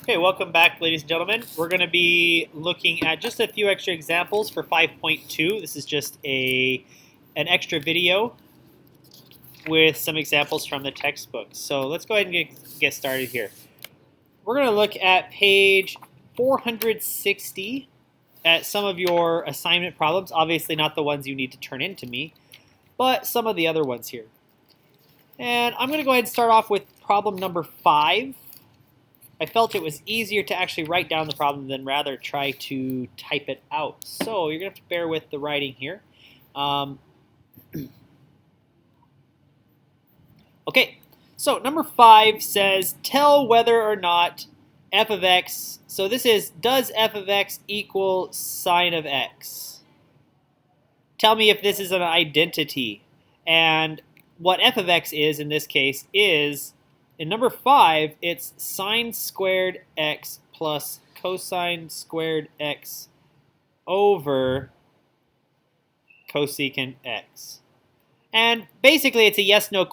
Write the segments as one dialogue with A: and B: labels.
A: Okay, welcome back, ladies and gentlemen. We're going to be looking at just a few extra examples for 5.2. This is just an extra video with some examples from the textbook. So let's go ahead and get started here. We're going to look at page 460 at some of your assignment problems. Obviously not the ones you need to turn in to me, but some of the other ones here. And I'm going to go ahead and start off with problem number 5. I felt it was easier to actually write down the problem than rather try to type it out. So you're going to have to bear with the writing here. Okay, so number 5 says, tell whether or not f of x, so this is, does f of x equal sine of x? Tell me if this is an identity. And what f of x is in this case is, in number 5, it's sine squared x plus cosine squared x over cosecant x. And basically it's a yes/no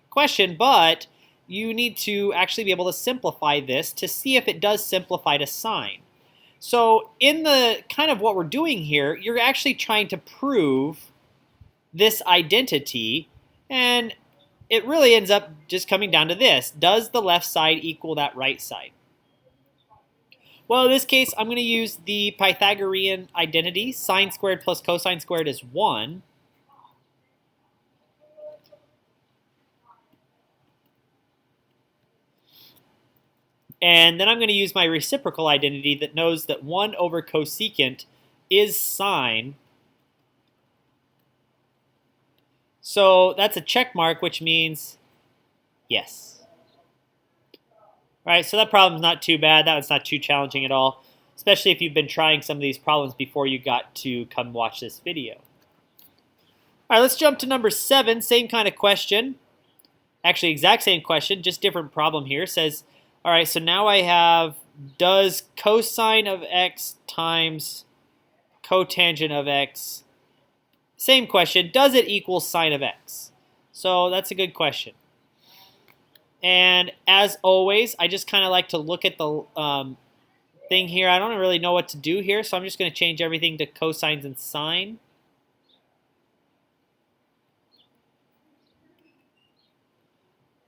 A: question, but you need to actually be able to simplify this to see if it does simplify to sine. So in the kind of what we're doing here, you're actually trying to prove this identity, and it really ends up just coming down to this. Does the left side equal that right side? Well, in this case, I'm going to use the Pythagorean identity. Sine squared plus cosine squared is 1. And then I'm going to use my reciprocal identity that knows that 1 over cosecant is sine. So that's a check mark, which means yes. All right, so that problem's not too bad. That one's not too challenging at all, especially if you've been trying some of these problems before you got to come watch this video. All right, let's jump to number 7. Same kind of question. Actually, exact same question, just different problem here. It says, all right, so now I have, does cosine of x times cotangent of x, same question, does it equal sine of x? So that's a good question. And as always, I just kind of like to look at the thing here. I don't really know what to do here, so I'm just going to change everything to cosines and sine.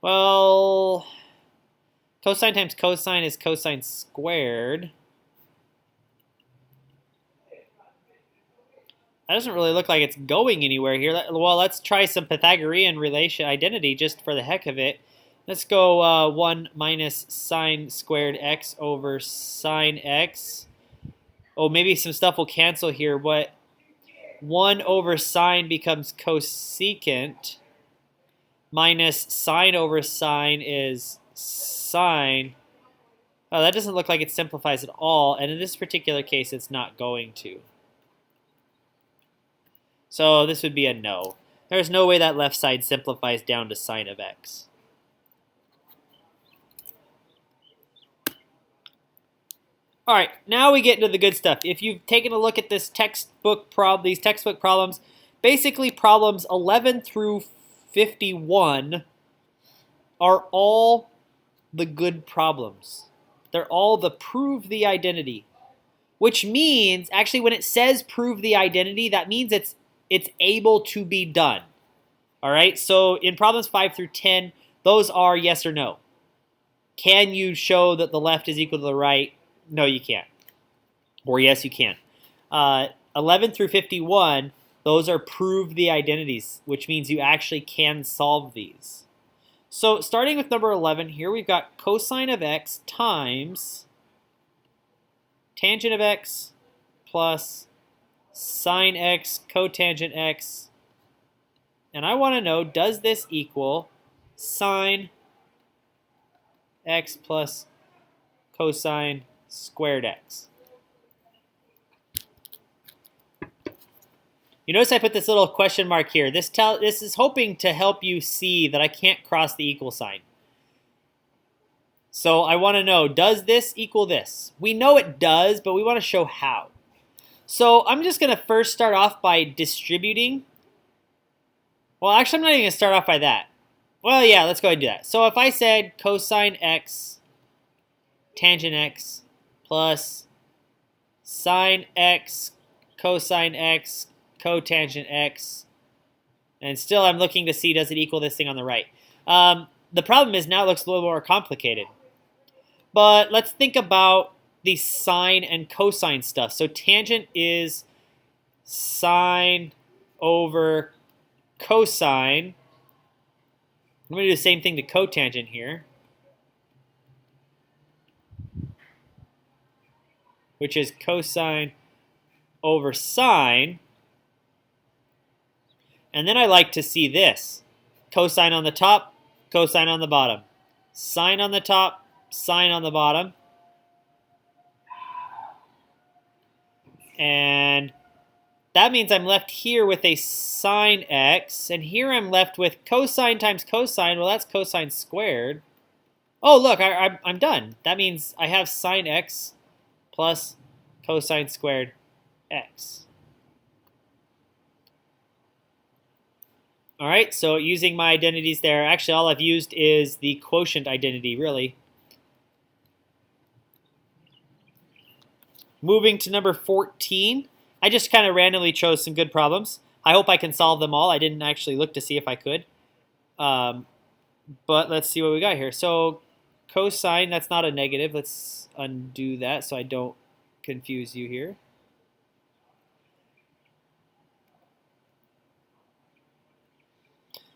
A: Well, cosine times cosine is cosine squared. That doesn't really look like it's going anywhere here. Well, let's try some Pythagorean relation identity just for the heck of it. Let's go 1 minus sine squared x over sine x. Oh, maybe some stuff will cancel here. What 1 over sine becomes cosecant, minus sine over sine is sine. Oh, that doesn't look like it simplifies at all, and in this particular case, it's not going to. So this would be a no. There's no way that left side simplifies down to sine of x. All right, now we get into the good stuff. If you've taken a look at this these textbook problems, basically problems 11 through 51 are all the good problems. They're all the prove the identity, which means actually when it says prove the identity, that means it's able to be done. All right, so in problems 5 through 10, those are yes or no. Can you show that the left is equal to the right? No, you can't. Or yes, you can. 11 through 51, those are prove the identities, which means you actually can solve these. So starting with number 11, here we've got cosine of x times tangent of x plus sine x cotangent x. And I want to know, does this equal sine x plus cosine squared x? You notice I put this little question mark here. This is hoping to help you see that I can't cross the equal sign. So I want to know, does this equal this? We know it does, but we want to show how. So I'm just going to first start off by distributing. Well, actually, I'm not even going to start off by that. Well, yeah, let's go ahead and do that. So if I said cosine x tangent x plus sine x, cosine x, cotangent x. And still I'm looking to see, does it equal this thing on the right? The problem is now it looks a little more complicated. But let's think about the sine and cosine stuff. So tangent is sine over cosine. I'm going to do the same thing to cotangent here, which is cosine over sine. And then I like to see this. Cosine on the top, cosine on the bottom. Sine on the top, sine on the bottom. And that means I'm left here with a sine x, and here I'm left with cosine times cosine. Well, that's cosine squared. Oh, look, I'm done. That means I have sine x plus cosine squared x. All right, so using my identities there, actually all I've used is the quotient identity, really. Moving to number 14. I just kind of randomly chose some good problems. I hope I can solve them all. I didn't actually look to see if I could. But let's see what we got here. So cosine, that's not a negative. Let's undo that so I don't confuse you here.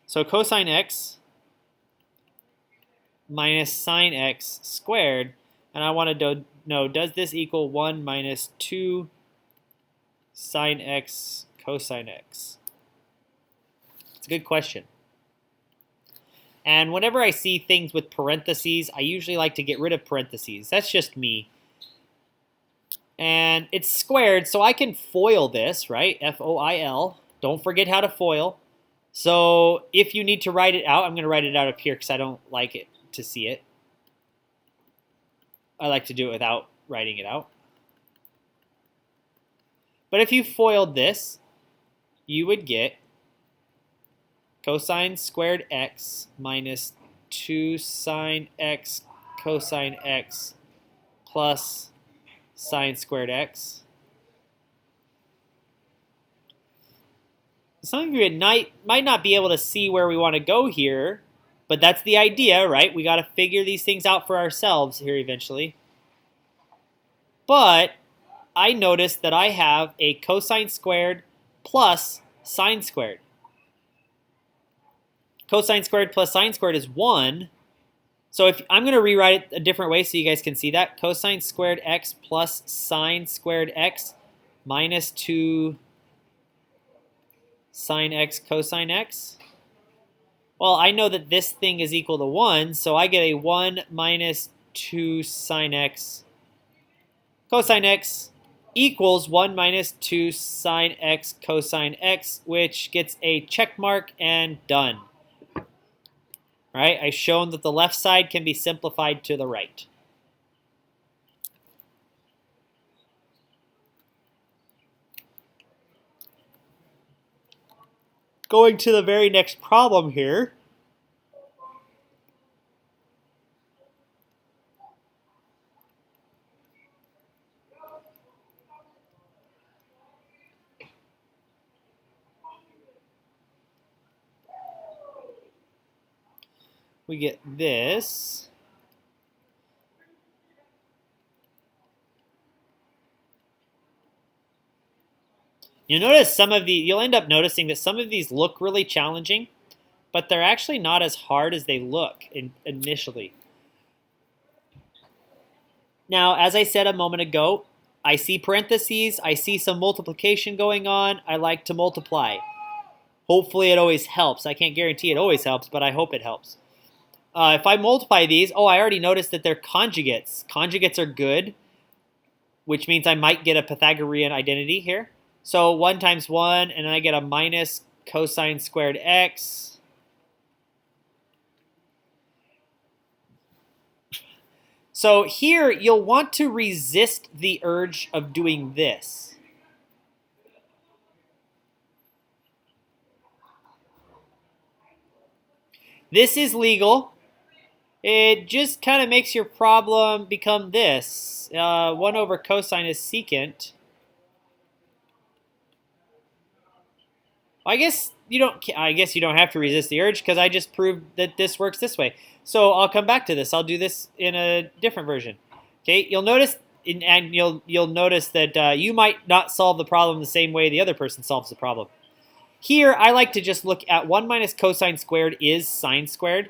A: So cosine x minus sine x squared. And I want to know, does this equal 1 minus 2 sine x cosine x? It's a good question. And whenever I see things with parentheses, I usually like to get rid of parentheses. That's just me. And it's squared, so I can FOIL this, right? F-O-I-L. Don't forget how to FOIL. So if you need to write it out, I'm going to write it out up here because I don't like it to see it. I like to do it without writing it out. But if you FOILed this, you would get cosine squared x minus 2 sine x cosine x plus sine squared x. Some of you might not be able to see where we want to go here, but that's the idea, right? We got to figure these things out for ourselves here eventually. But I noticed that I have a cosine squared plus sine squared. Cosine squared plus sine squared is 1. So if I'm going to rewrite it a different way so you guys can see that. Cosine squared x plus sine squared x minus 2 sine x cosine x. Well, I know that this thing is equal to 1, so I get a 1 minus 2 sine x cosine x equals 1 minus 2 sine x cosine x, which gets a check mark and done. All right, I've shown that the left side can be simplified to the right. Going to the very next problem here. We get this. You'll end up noticing that some of these look really challenging, but they're actually not as hard as they look initially. Now, as I said a moment ago, I see parentheses, I see some multiplication going on, I like to multiply. Hopefully it always helps. I can't guarantee it always helps, but I hope it helps. If I multiply these, I already noticed that they're conjugates. Conjugates are good, which means I might get a Pythagorean identity here. So 1 times 1, and then I get a minus cosine squared x. So here, you'll want to resist the urge of doing this. This is legal. It just kind of makes your problem become this. 1 over cosine is secant. I guess you don't have to resist the urge because I just proved that this works this way. So I'll come back to this. I'll do this in a different version. Okay, you'll notice you'll notice that you might not solve the problem the same way the other person solves the problem. Here, I like to just look at 1 minus cosine squared is sine squared.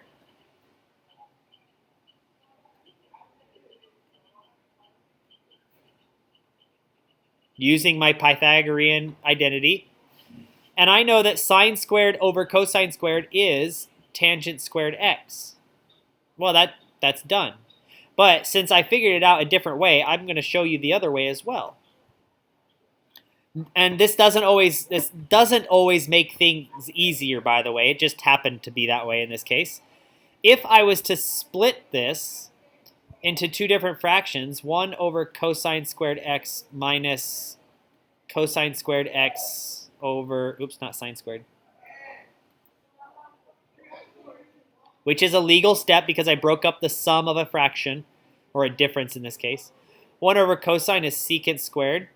A: Using my Pythagorean identity. And I know that sine squared over cosine squared is tangent squared x. Well, that's done. But since I figured it out a different way, I'm going to show you the other way as well. And this doesn't always make things easier, by the way. It just happened to be that way in this case. If I was to split this into two different fractions, 1 over cosine squared x minus cosine squared x over, oops, not sine squared, which is a legal step because I broke up the sum of a fraction, or a difference in this case. 1 over cosine is secant squared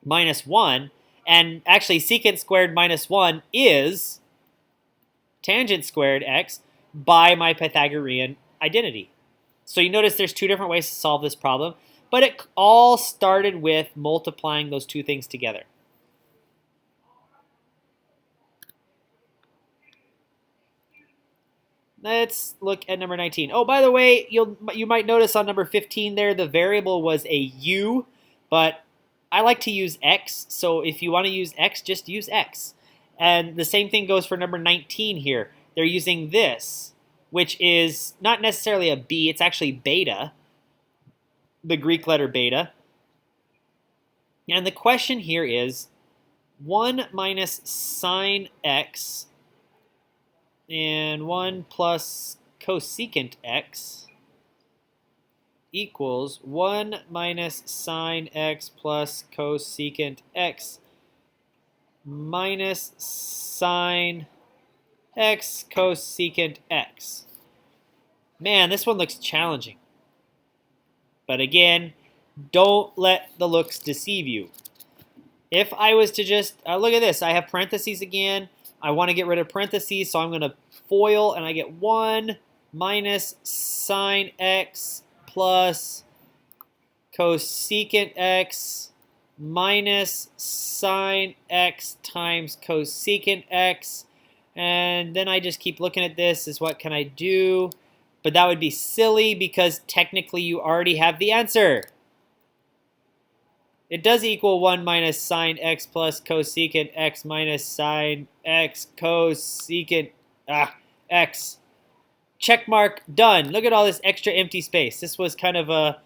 A: minus 1, and actually secant squared minus 1 is tangent squared x by my Pythagorean identity. So you notice there's two different ways to solve this problem, but it all started with multiplying those two things together. Let's look at number 19. Oh, by the way, you might notice on number 15 there, the variable was a u, but I like to use x, so if you want to use x, just use x. And the same thing goes for number 19 here. They're using this, which is not necessarily a b, it's actually beta, the Greek letter beta. And the question here is 1 minus sine x and 1 plus cosecant x equals 1 minus sine x plus cosecant x minus sine x cosecant x. Man, this one looks challenging. But again, don't let the looks deceive you. If I was to just, look at this, I have parentheses again. I want to get rid of parentheses, so I'm going to FOIL, and I get 1 minus sine x plus cosecant x minus sine x times cosecant x. And then I just keep looking at this as what can I do? But that would be silly because technically you already have the answer. It does equal 1 minus sine x plus cosecant x minus sine x cosecant x. Check mark, done. Look at all this extra empty space. This was kind of a,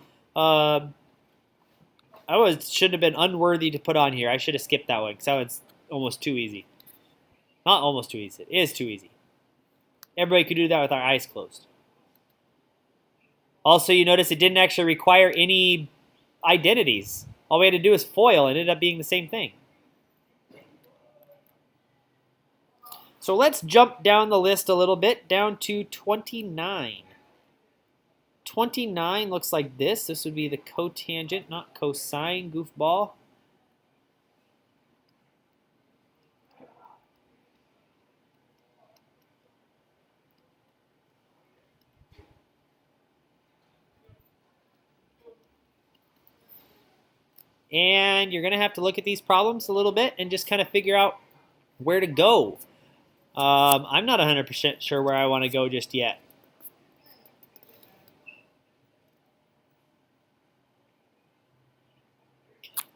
A: shouldn't have been unworthy to put on here. I should have skipped that one because that one's almost too easy. Not almost too easy. It is too easy. Everybody could do that with our eyes closed. Also, you notice it didn't actually require any identities. All we had to do is FOIL. It ended up being the same thing. So let's jump down the list a little bit, down to 29. 29 looks like this. This would be the cotangent, not cosine, goofball. And you're going to have to look at these problems a little bit and just kind of figure out where to go. I'm not 100% sure where I want to go just yet.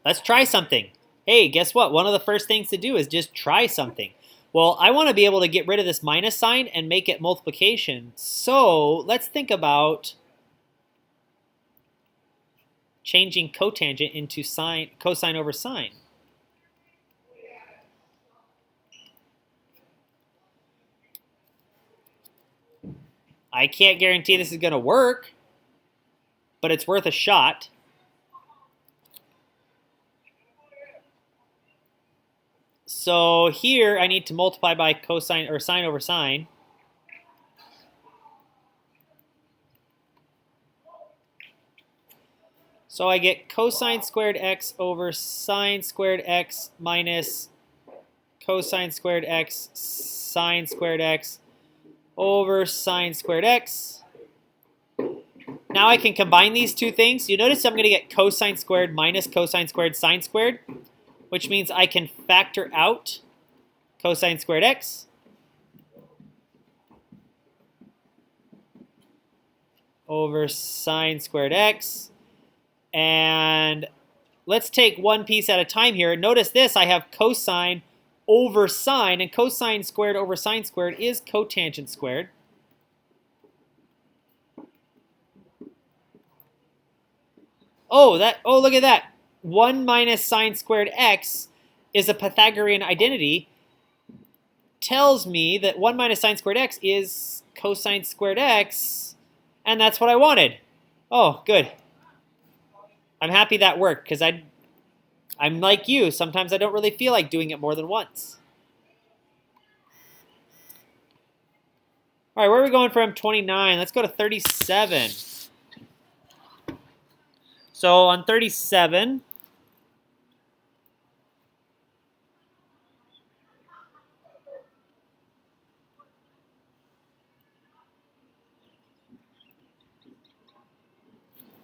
A: Let's try something. Hey, guess what? One of the first things to do is just try something. Well, I want to be able to get rid of this minus sign and make it multiplication. So let's think about changing cotangent into cosine over sine. I can't guarantee this is going to work, but it's worth a shot. So here I need to multiply by cosine or sine over sine. So I get cosine squared x over sine squared x minus cosine squared x sine squared x over sine squared x. Now I can combine these two things. You notice I'm going to get cosine squared minus cosine squared sine squared, which means I can factor out cosine squared x over sine squared x. And let's take one piece at a time here. Notice this, I have cosine over sine, and cosine squared over sine squared is cotangent squared. Oh, look at that. 1 minus sine squared x is a Pythagorean identity. Tells me that 1 minus sine squared x is cosine squared x, and that's what I wanted. Oh, good. I'm happy that worked, because I'm like you. Sometimes I don't really feel like doing it more than once. All right, where are we going from 29? Let's go to 37. So on 37,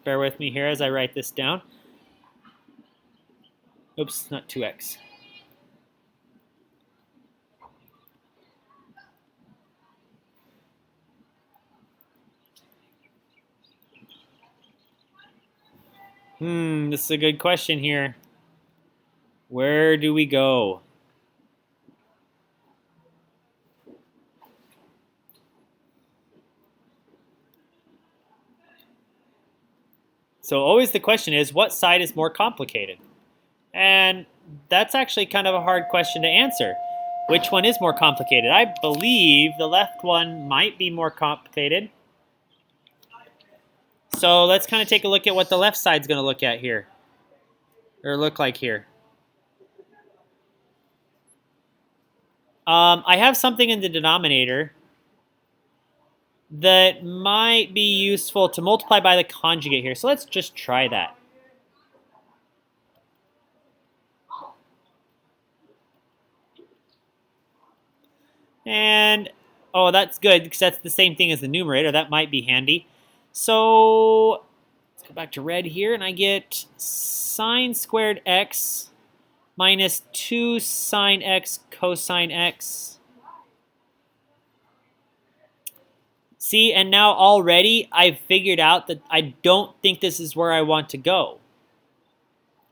A: bear with me here as I write this down. Oops, not 2x. This is a good question here. Where do we go? So always the question is, what side is more complicated? And that's actually kind of a hard question to answer. Which one is more complicated? I believe the left one might be more complicated. So let's kind of take a look at what the left side's going to look at here, or look like here. I have something in the denominator that might be useful to multiply by the conjugate here. So let's just try that. And, oh, that's good, because that's the same thing as the numerator. That might be handy. So let's go back to red here, and I get sine squared x minus 2 sine x cosine x. See, and now already I've figured out that I don't think this is where I want to go,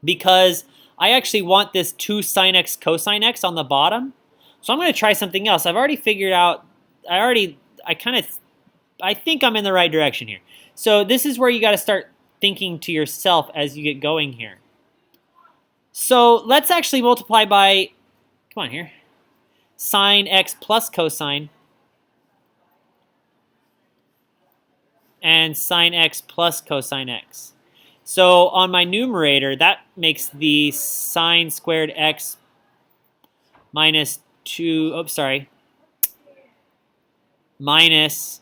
A: because I actually want this 2 sine x cosine x on the bottom. So I'm going to try something else. I've already figured out, I think I'm in the right direction here. So this is where you got to start thinking to yourself as you get going here. So let's actually multiply by, come on here, sine x plus cosine and sine x plus cosine x. So on my numerator, that makes the sine squared x minus minus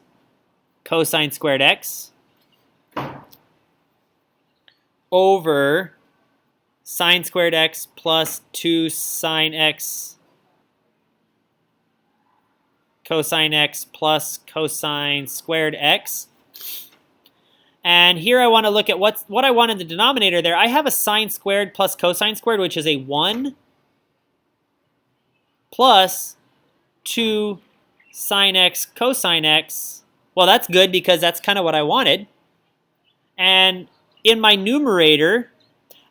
A: cosine squared x over sine squared x plus 2 sine x cosine x plus cosine squared x. And here I want to look at what I want in the denominator there. I have a sine squared plus cosine squared, which is a 1 plus 2 sine x cosine x. Well, that's good because that's kind of what I wanted. And in my numerator,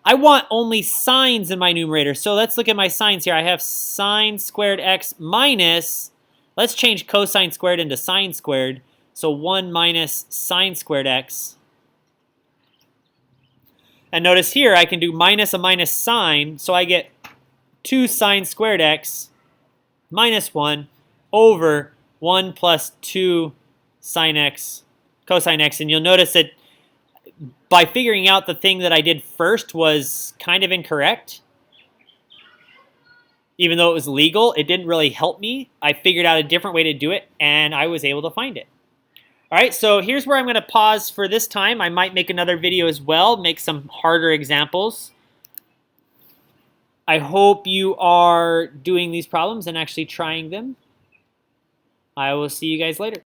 A: I want only sines in my numerator. So let's look at my sines here. I have sine squared x minus, let's change cosine squared into sine squared. So 1 minus sine squared x. And notice here I can do minus a minus sine, so I get 2 sine squared x minus 1 over 1 plus 2 sine x cosine x. And you'll notice that by figuring out the thing that I did first was kind of incorrect. Even though it was legal, it didn't really help me. I figured out a different way to do it, and I was able to find it. All right, so here's where I'm going to pause for this time. I might make another video as well, make some harder examples. I hope you are doing these problems and actually trying them. I will see you guys later.